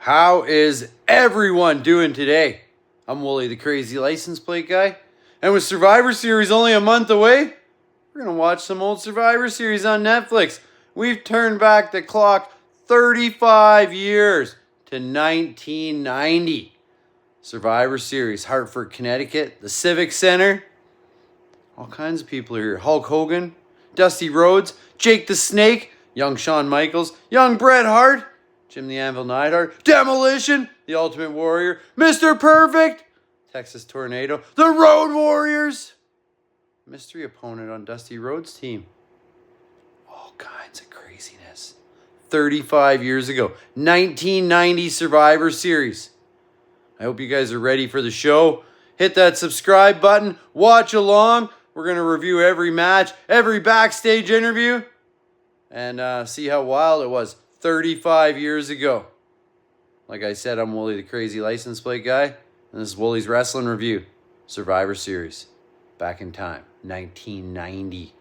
How is everyone doing today? I'm Wooly, the crazy license plate guy. And with Survivor Series only a month away, we're going to watch some old Survivor Series on Netflix. We've turned back the clock 35 years to 1990. Survivor Series, Hartford, Connecticut, the Civic Center. All kinds of people are here. Hulk Hogan, Dusty Rhodes, Jake the Snake, young Shawn Michaels, young Bret Hart, Jim the Anvil Neidhart, Demolition, the Ultimate Warrior, Mr. Perfect, Texas Tornado, the Road Warriors, mystery opponent on Dusty Rhodes' team. All kinds of craziness. 35 years ago, 1990 Survivor Series. I hope you guys are ready for the show. Hit that subscribe button, watch along. We're going to review every match, every backstage interview, and see how wild it was 35 years ago. Like I said, I'm Wooly, the crazy license plate guy, and this is Wooly's Wrestling Review, Survivor Series, back in time, 1990.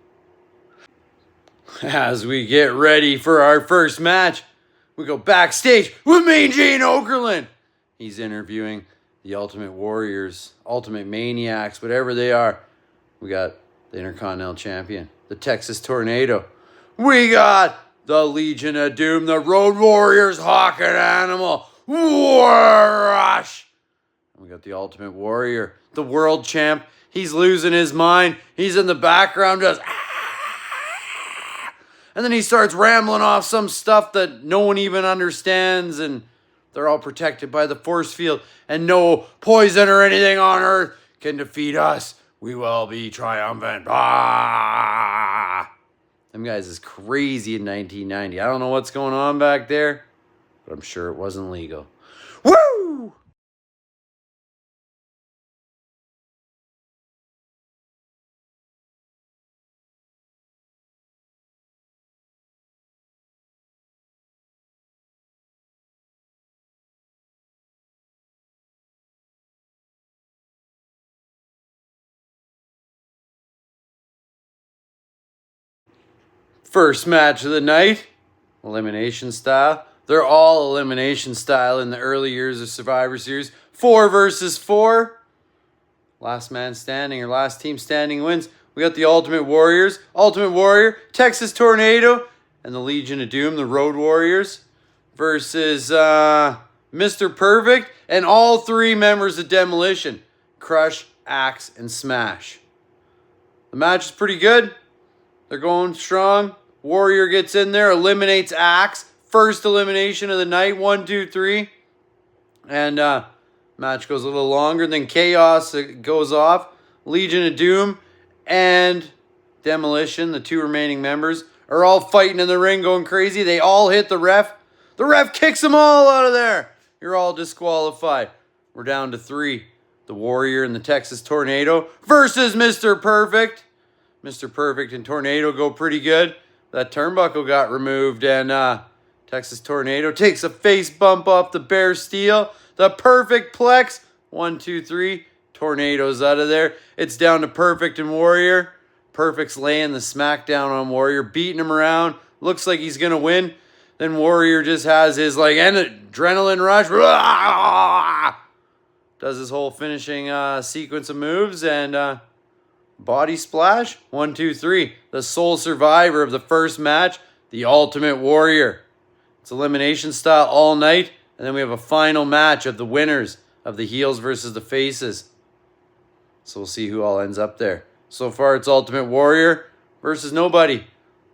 As we get ready for our first match, we go backstage with Mean Gene Okerlund. He's interviewing the Ultimate Warriors, Ultimate Maniacs, whatever they are. We got the Intercontinental Champion, the Texas Tornado. We got the Legion of Doom, the Road Warriors, Hawk and Animal, War Rush. And we got the Ultimate Warrior, the World Champ. He's losing his mind. He's in the background just... And then he starts rambling off some stuff that no one even understands, and they're all protected by the force field, and no poison or anything on Earth can defeat us. We will be triumphant. Ah! Them guys is crazy in 1990. I don't know what's going on back there, but I'm sure it wasn't legal. Woo! First match of the night, elimination style. They're all elimination style in the early years of Survivor Series. 4 versus 4. Last man standing or last team standing wins. We got the Ultimate Warriors, Ultimate Warrior, Texas Tornado, and the Legion of Doom, the Road Warriors, versus Mr. Perfect and all 3 members of Demolition, Crush, Axe, and Smash. The match is pretty good. They're going strong. Warrior gets in there, eliminates Axe. First elimination of the night, 1, 2, 3. And match goes a little longer. Then Chaos goes off. Legion of Doom and Demolition, the 2 remaining members, are all fighting in the ring, going crazy. They all hit the ref. The ref kicks them all out of there. You're all disqualified. We're down to 3. The Warrior and the Texas Tornado versus Mr. Perfect. Mr. Perfect and Tornado go pretty good. That turnbuckle got removed, and Texas Tornado takes a face bump off the bare steel. The Perfect Plex. 1, 2, 3. Tornado's out of there. It's down to Perfect and Warrior. Perfect's laying the smackdown on Warrior, beating him around. Looks like he's going to win. Then Warrior just has his adrenaline rush. Does his whole finishing sequence of moves, and body splash. 1, 2, 3. The sole survivor of the first match, the Ultimate Warrior. It's elimination style all night. And then we have a final match of the winners of the heels versus the faces. So we'll see who all ends up there. So far, it's Ultimate Warrior versus nobody.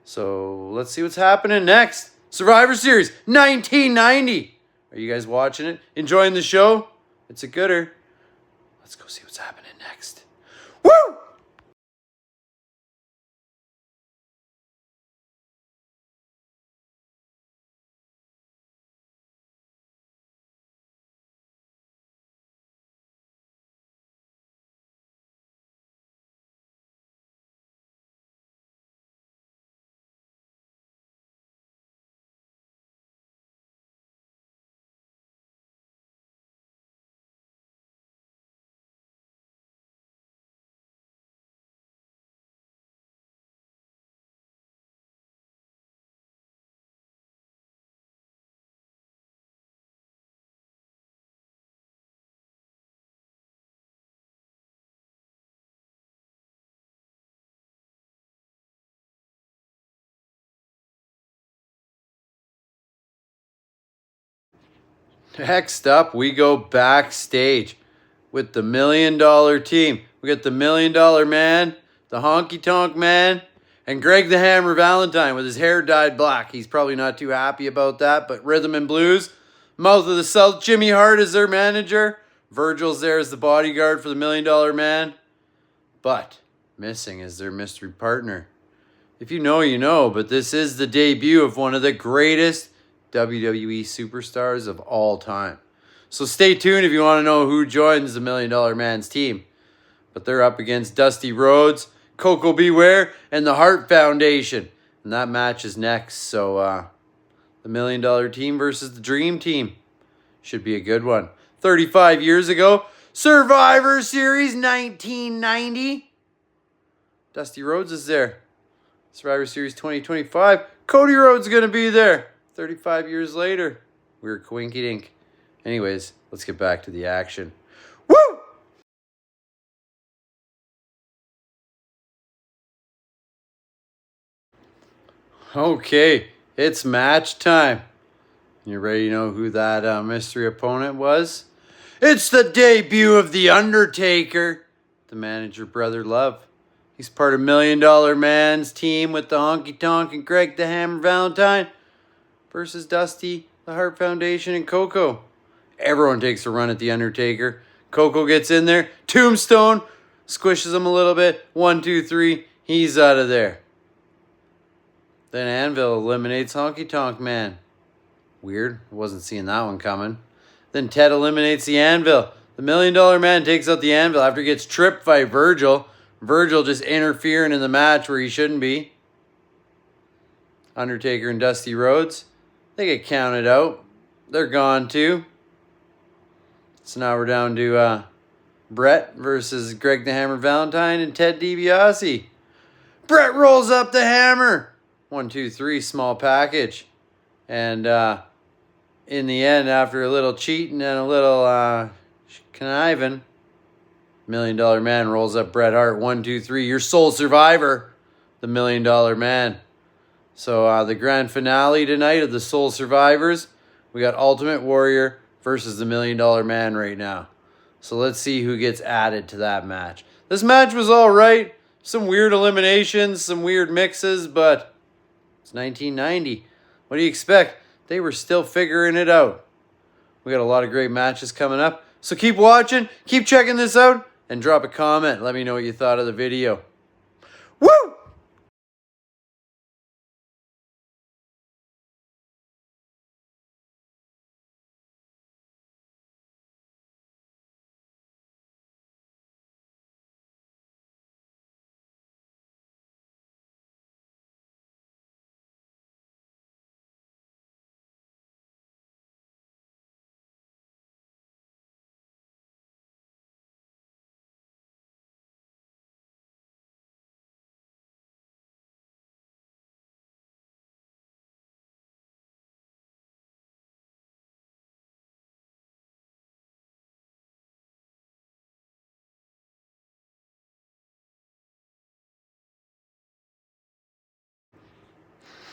So let's see what's happening next. Survivor Series 1990. Are you guys watching it? Enjoying the show? It's a gooder. Let's go see what's happening next. Woo! Next up, we go backstage with the $1 Million Team. We got the $1 Million Man, the Honky Tonk Man, and Greg the Hammer Valentine with his hair dyed black. He's probably not too happy about that, but Rhythm and Blues, Mouth of the South, Jimmy Hart is their manager. Virgil's there as the bodyguard for the $1 Million Man. But missing is their mystery partner. If you know, you know, but this is the debut of one of the greatest WWE superstars of all time. So stay tuned if you want to know who joins the $1 Million Man's team. But they're up against Dusty Rhodes, Coco Beware, and the Hart Foundation. And that match is next. So the $1 Million Team versus the Dream Team should be a good one. 35 years ago, Survivor Series 1990. Dusty Rhodes is there. Survivor Series 2025, Cody Rhodes is going to be there. 35 years later. We're coinky dink. Anyways, let's get back to the action. Woo! Okay, it's match time. You ready to know who that mystery opponent was? It's the debut of The Undertaker, the manager, Brother Love. He's part of $1 Million Man's team with the Honky Tonk and Greg the Hammer Valentine versus Dusty, the Hart Foundation, and Coco. Everyone takes a run at The Undertaker. Coco gets in there. Tombstone squishes him a little bit. 1, 2, 3. He's out of there. Then Anvil eliminates Honky Tonk Man. Weird. I wasn't seeing that one coming. Then Ted eliminates the Anvil. The $1 Million Man takes out the Anvil after he gets tripped by Virgil. Virgil just interfering in the match where he shouldn't be. Undertaker and Dusty Rhodes, they get counted out. They're gone too. So now we're down to Brett versus Greg the Hammer Valentine and Ted DiBiase. Brett rolls up the hammer. 1, 2, 3, small package. And in the end, after a little cheating and a little conniving, $1 Million Man rolls up Bret Hart. 1, 2, 3. Your sole survivor, the $1 Million Man. So the grand finale tonight of the Sole Survivors, we got Ultimate Warrior versus the $1 Million Man right now. So let's see who gets added to that match. This match was all right. Some weird eliminations, some weird mixes, but it's 1990. What do you expect? They were still figuring it out. We got a lot of great matches coming up. So keep watching, keep checking this out, and drop a comment. Let me know what you thought of the video. Woo!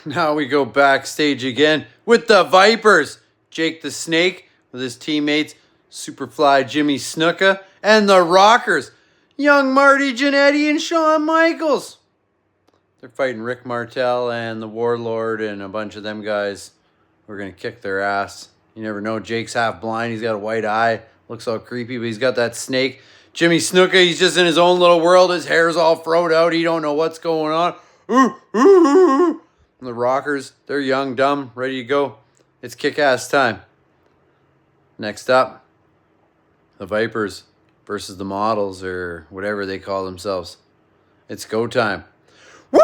Now we go backstage again with the Vipers. Jake the Snake with his teammates, Superfly Jimmy Snuka, and the Rockers, Young Marty Jannetty and Shawn Michaels. They're fighting Rick Martel and the Warlord and a bunch of them guys who are going to kick their ass. You never know. Jake's half blind. He's got a white eye. Looks all creepy, but he's got that snake. Jimmy Snuka, he's just in his own little world. His hair's all froed out. He don't know what's going on. Ooh, ooh, ooh, ooh. And the Rockers, they're young, dumb, ready to go. It's kick-ass time. Next up, the Vipers versus the Models, or whatever they call themselves. It's go time. Woo!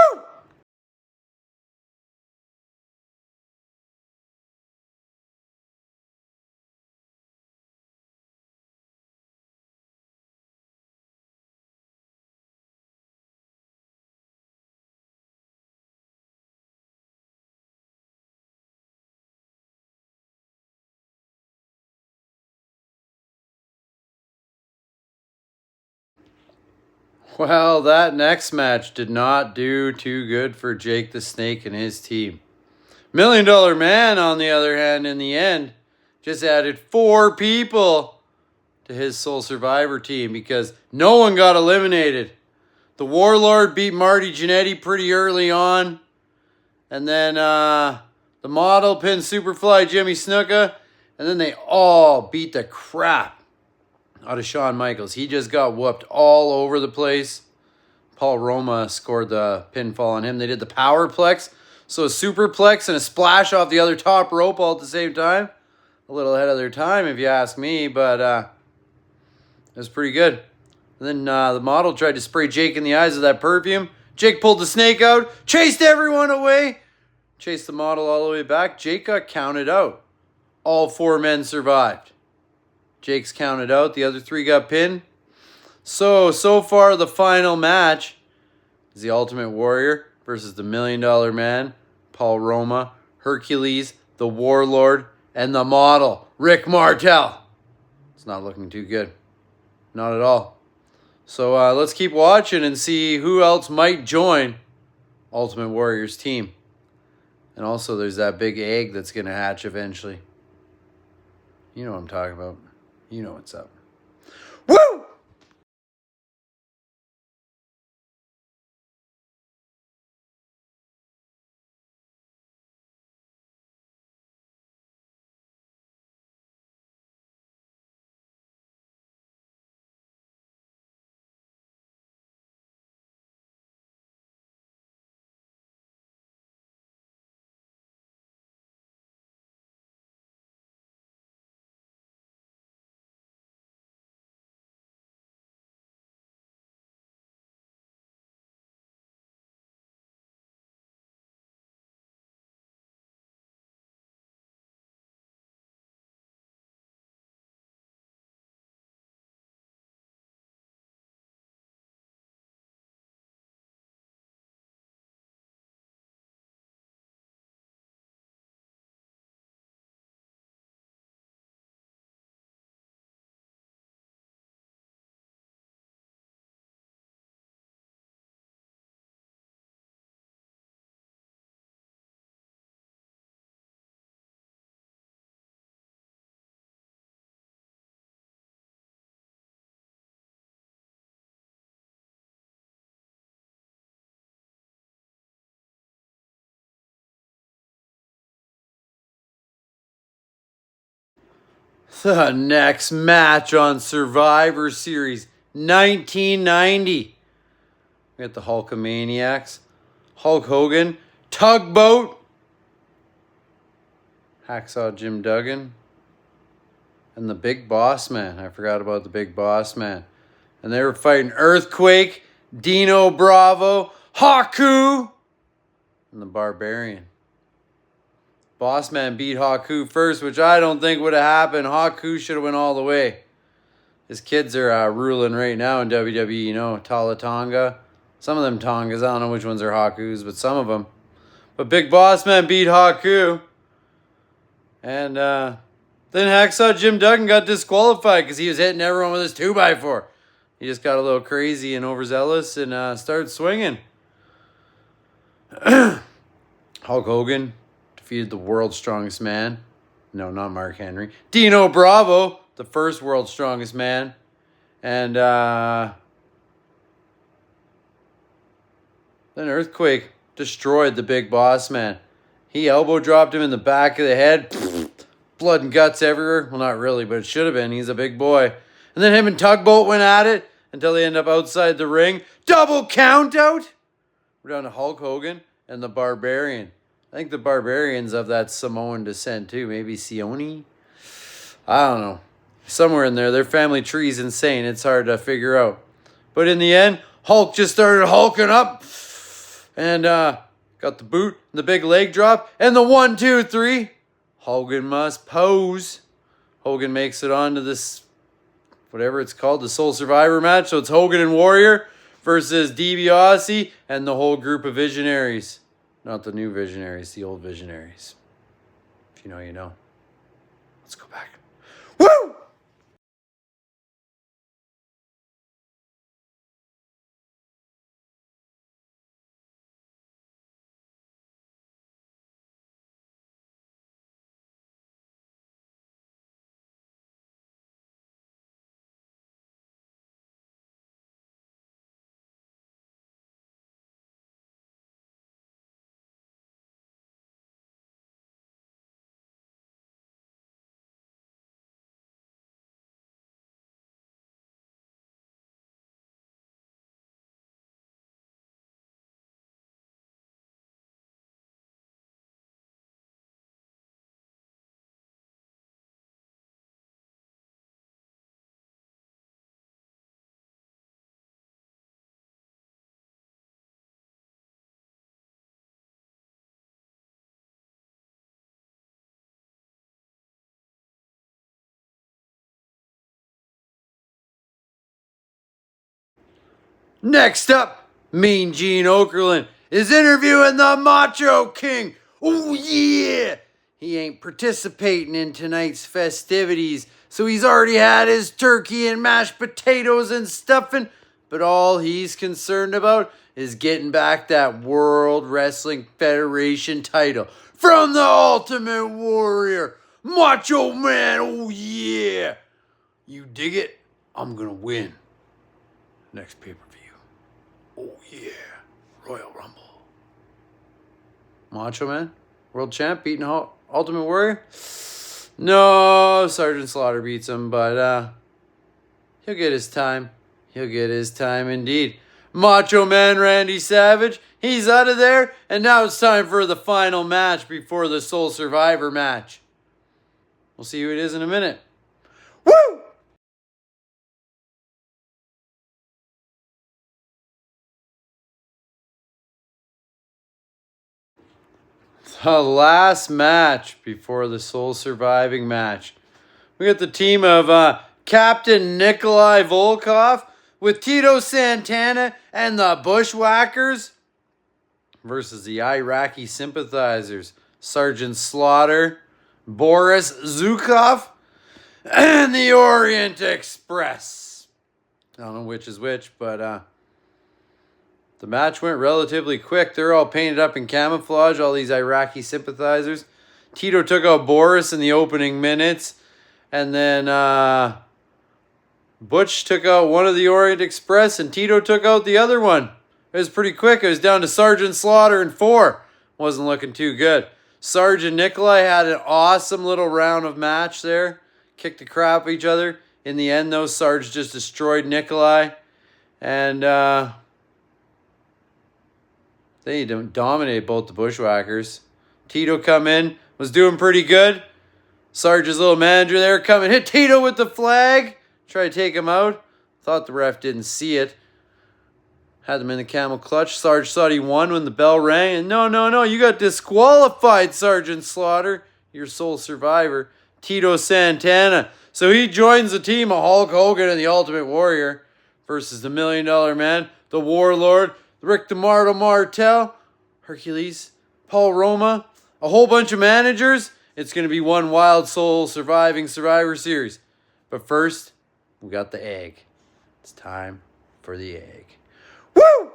Well, that next match did not do too good for Jake the Snake and his team. $1 Million Man, on the other hand, in the end, just added 4 people to his Sole Survivor team because no one got eliminated. The Warlord beat Marty Jannetty pretty early on. And then the Model pinned Superfly Jimmy Snuka. And then they all beat the crap out of Shawn Michaels. He just got whooped all over the place. Paul Roma scored the pinfall on him. They did the Powerplex. So a Superplex and a splash off the other top rope all at the same time. A little ahead of their time, if you ask me, but it was pretty good. And then the Model tried to spray Jake in the eyes with that perfume. Jake pulled the snake out, chased everyone away, chased the Model all the way back. Jake got counted out. All 4 men survived. Jake's counted out. The other 3 got pinned. So far the final match is the Ultimate Warrior versus the $1 Million Man, Paul Roma, Hercules, the Warlord, and the Model, Rick Martel. It's not looking too good. Not at all. So let's keep watching and see who else might join Ultimate Warrior's team. And also there's that big egg that's going to hatch eventually. You know what I'm talking about. You know what's up. Woo! The next match on Survivor Series 1990. We got the Hulkamaniacs, Hulk Hogan, Tugboat, Hacksaw Jim Duggan, and the Big Boss Man. I forgot about the Big Boss Man. And they were fighting Earthquake, Dino Bravo, Haku, and the Barbarian. Boss Man beat Haku first, which I don't think would have happened. Haku should have went all the way. His kids are ruling right now in WWE, you know, Tala Tonga. Some of them Tongas, I don't know which ones are Hakus, but some of them. But Big Boss Man beat Haku. And then Hacksaw Jim Duggan got disqualified because he was hitting everyone with his 2x4. He just got a little crazy and overzealous and started swinging. Hulk Hogan defeated the world's strongest man. No, not Mark Henry. Dino Bravo, the first world's strongest man. And then Earthquake destroyed the Big Boss Man. He elbow dropped him in the back of the head. Blood and guts everywhere. Well, not really, but it should have been. He's a big boy. And then him and Tugboat went at it until they end up outside the ring. Double count out. We're down to Hulk Hogan and the Barbarian. I think the Barbarian's of that Samoan descent too. Maybe Sione? I don't know. Somewhere in there. Their family tree's insane. It's hard to figure out. But in the end, Hulk just started hulking up. And got the boot, the big leg drop, and the 1, 2, 3. Hogan must pose. Hogan makes it on to this, whatever it's called, the Sole Survivor match. So it's Hogan and Warrior versus DiBiase and the whole group of Visionaries. Not the new Visionaries, the old Visionaries. If you know, you know. Let's go back. Woo! Next up, Mean Gene Okerlund is interviewing the Macho King. Oh yeah! He ain't participating in tonight's festivities, so he's already had his turkey and mashed potatoes and stuffing, but all he's concerned about is getting back that World Wrestling Federation title from the Ultimate Warrior, Macho Man. Oh yeah! You dig it? I'm gonna win. Next pay-per-view. Oh yeah, Royal Rumble. Macho Man, world champ, beating Ultimate Warrior. No, Sergeant Slaughter beats him, but he'll get his time. He'll get his time indeed. Macho Man Randy Savage, he's out of there, and now it's time for the final match before the Sole Survivor match. We'll see who it is in a minute. Woo! The last match before the Sole Surviving match. We got the team of Captain Nikolai Volkov with Tito Santana and the Bushwhackers versus the Iraqi sympathizers, Sergeant Slaughter, Boris Zukov, and the Orient Express. I don't know which is which, but the match went relatively quick. They're all painted up in camouflage, all these Iraqi sympathizers. Tito took out Boris in the opening minutes. And then Butch took out one of the Orient Express, and Tito took out the other one. It was pretty quick. It was down to Sergeant Slaughter in 4. Wasn't looking too good. Sergeant Nikolai had an awesome little round of match there. Kicked the crap at each other. In the end, though, Sarge just destroyed Nikolai. And they dominated both the Bushwhackers. Tito come in, was doing pretty good. Sarge's little manager there coming, hit Tito with the flag. Try to take him out. Thought the ref didn't see it. Had them in the camel clutch. Sarge thought he won when the bell rang. And no, you got disqualified, Sergeant Slaughter. You're sole survivor. Tito Santana. So he joins the team of Hulk Hogan and the Ultimate Warrior versus the $1 Million Man, the Warlord, Rick DeMarco Martel, Hercules, Paul Roma, a whole bunch of managers. It's going to be one wild soul surviving Survivor Series. But first, we got the egg. It's time for the egg. Woo!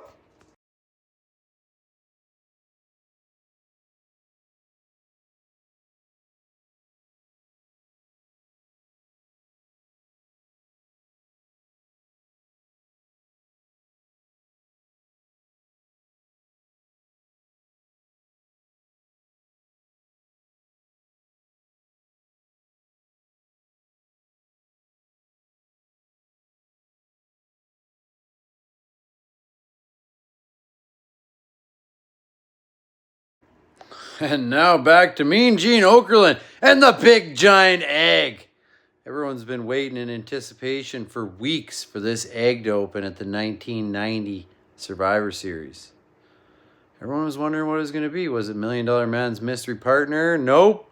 And now back to Mean Gene Okerlund and the big giant egg. Everyone's been waiting in anticipation for weeks for this egg to open at the 1990 Survivor Series. Everyone was wondering what it was going to be. Was it $1 Million Man's mystery partner? Nope.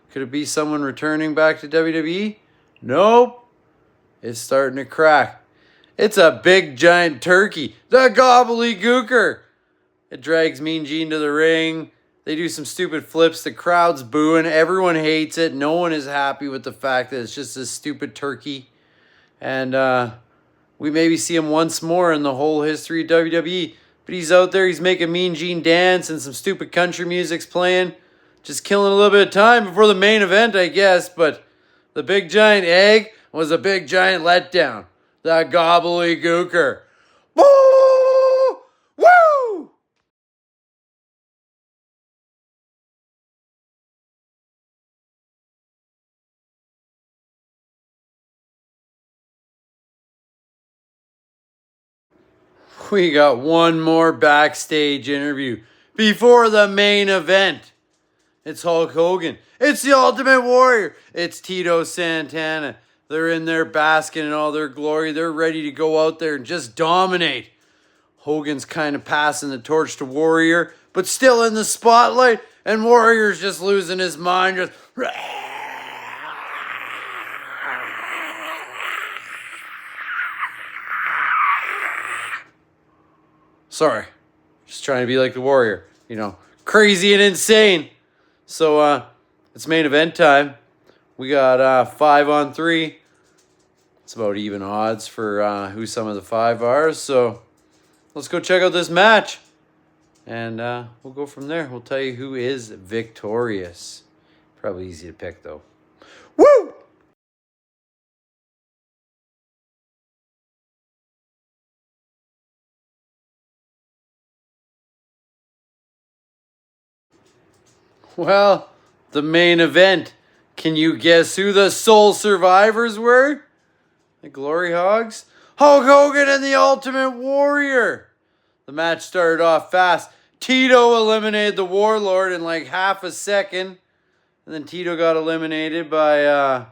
Could it be someone returning back to WWE? Nope. It's starting to crack. It's a big giant turkey, the Gobbledygooker. It drags Mean Gene to the ring. They do some stupid flips. The crowd's booing. Everyone hates it. No one is happy with the fact that it's just this stupid turkey. And we maybe see him once more in the whole history of WWE. But he's out there. He's making Mean Gene dance and some stupid country music's playing. Just killing a little bit of time before the main event, I guess. But the big giant egg was a big giant letdown. The Gobbledygooker. Woo! Woo! We got one more backstage interview before the main event. It's Hulk Hogan. It's the Ultimate Warrior. It's Tito Santana. They're in there basking in all their glory. They're ready to go out there and just dominate. Hogan's kind of passing the torch to Warrior, but still in the spotlight. And Warrior's just losing his mind. Just Sorry. Just trying to be like the Warrior. You know, crazy and insane. So, it's main event time. We got 5 on 3. It's about even odds for who some of the 5 are. So, let's go check out this match. And we'll go from there. We'll tell you who is victorious. Probably easy to pick, though. Woo! Well, the main event. Can you guess who the sole survivors were? The Glory Hogs? Hulk Hogan and the Ultimate Warrior. The match started off fast. Tito eliminated the Warlord in like half a second. And then Tito got eliminated by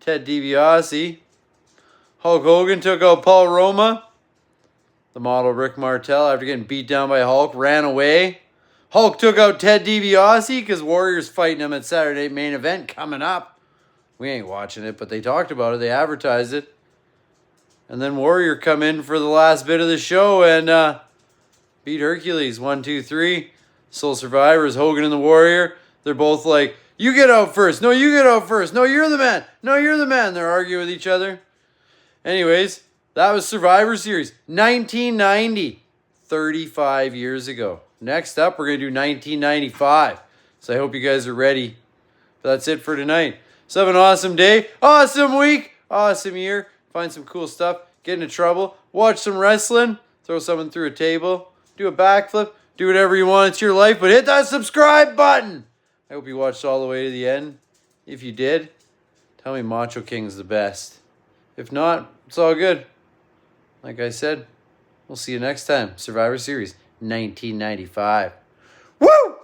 Ted DiBiase. Hulk Hogan took out Paul Roma. The model Rick Martel, after getting beat down by Hulk, ran away. Hulk took out Ted DiBiase because Warrior's fighting him at Saturday Night Main Event coming up. We ain't watching it, but they talked about it. They advertised it. And then Warrior come in for the last bit of the show and beat Hercules. 1, 2, 3. Sole survivors, Hogan and the Warrior. They're both like, you get out first. No, you get out first. No, you're the man. No, you're the man. They're arguing with each other. Anyways, that was Survivor Series. 1990. 35 years ago. Next up, we're going to do 1995. So I hope you guys are ready. But that's it for tonight. So have an awesome day, awesome week, awesome year. Find some cool stuff. Get into trouble. Watch some wrestling. Throw someone through a table. Do a backflip. Do whatever you want. It's your life. But hit that subscribe button. I hope you watched all the way to the end. If you did, tell me Macho King's the best. If not, it's all good. Like I said, we'll see you next time. Survivor Series 1995. Woo!